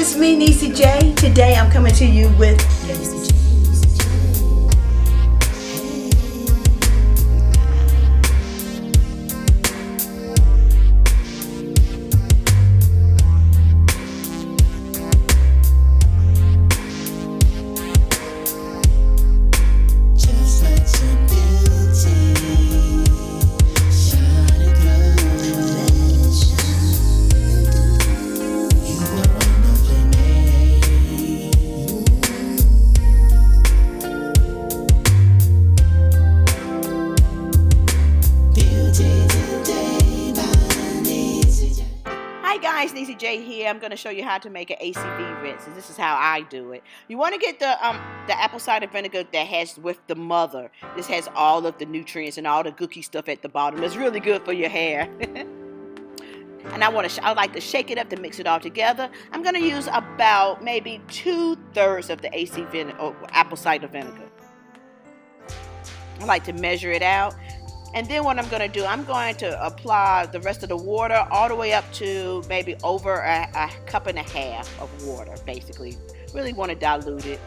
it's me, NeeCJae. Today I'm coming to you with NeeCJae here. I'm going to show you how to make an ACV rinse. And this is how I do it. You want to get the apple cider vinegar that has with the mother. This has all of the nutrients and all the gooky stuff at the bottom. It's really good for your hair. And I like to shake it up to mix it all together. I'm going to use about maybe 2/3 of the apple cider vinegar. I like to measure it out. And then what I'm going to do, I'm going to apply the rest of the water all the way up to maybe over a cup and a half of water, basically. Really want to dilute it.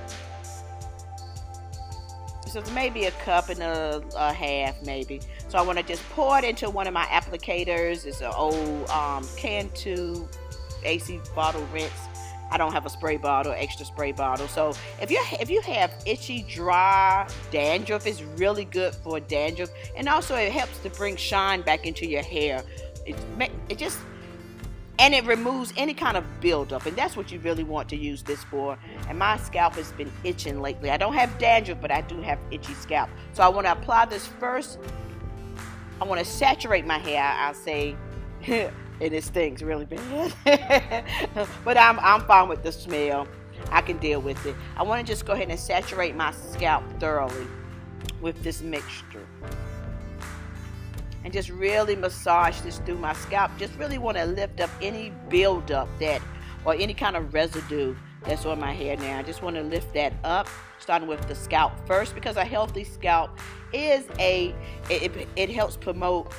So maybe a cup and a half, maybe. So I want to just pour it into one of my applicators. It's an old can tube AC bottle rinse. I don't have a spray bottle, extra spray bottle. So if you have itchy, dry dandruff, it's really good for dandruff, and also it helps to bring shine back into your hair. And it removes any kind of buildup, and that's what you really want to use this for. And my scalp has been itching lately. I don't have dandruff, but I do have itchy scalp. So I want to apply this first. I want to saturate my hair, I'll say. And it stinks really bad. But I'm fine with the smell. I can deal with it. I want to just go ahead and saturate my scalp thoroughly with this mixture. And just really massage this through my scalp. Just really want to lift up any buildup or any kind of residue that's on my hair now. I just want to lift that up, starting with the scalp first, because a healthy scalp is it helps promote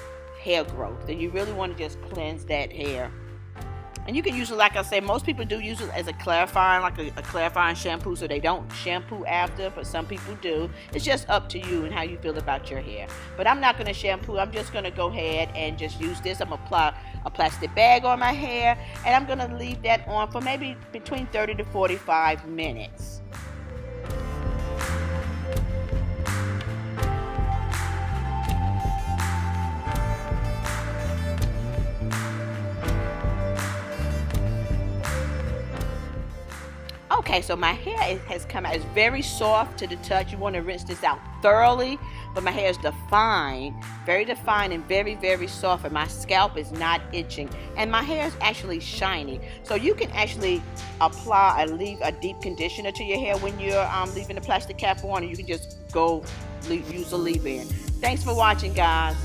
hair growth, and you really want to just cleanse that hair. And you can use it, like I say, most people do use it as a clarifying, like a clarifying shampoo, so they don't shampoo after, but some people do. It's just up to you and how you feel about your hair. But I'm not going to shampoo. I'm just going to go ahead and just use this. I'm going to apply a plastic bag on my hair, and I'm going to leave that on for maybe between 30 to 45 minutes. Okay, so my hair has come out. It's very soft to the touch. You want to rinse this out thoroughly, but my hair is defined, very defined, and very, very soft, and my scalp is not itching, and my hair is actually shiny. So you can actually leave a deep conditioner to your hair when you're leaving the plastic cap on, and you can just use a leave-in. Thanks for watching, guys.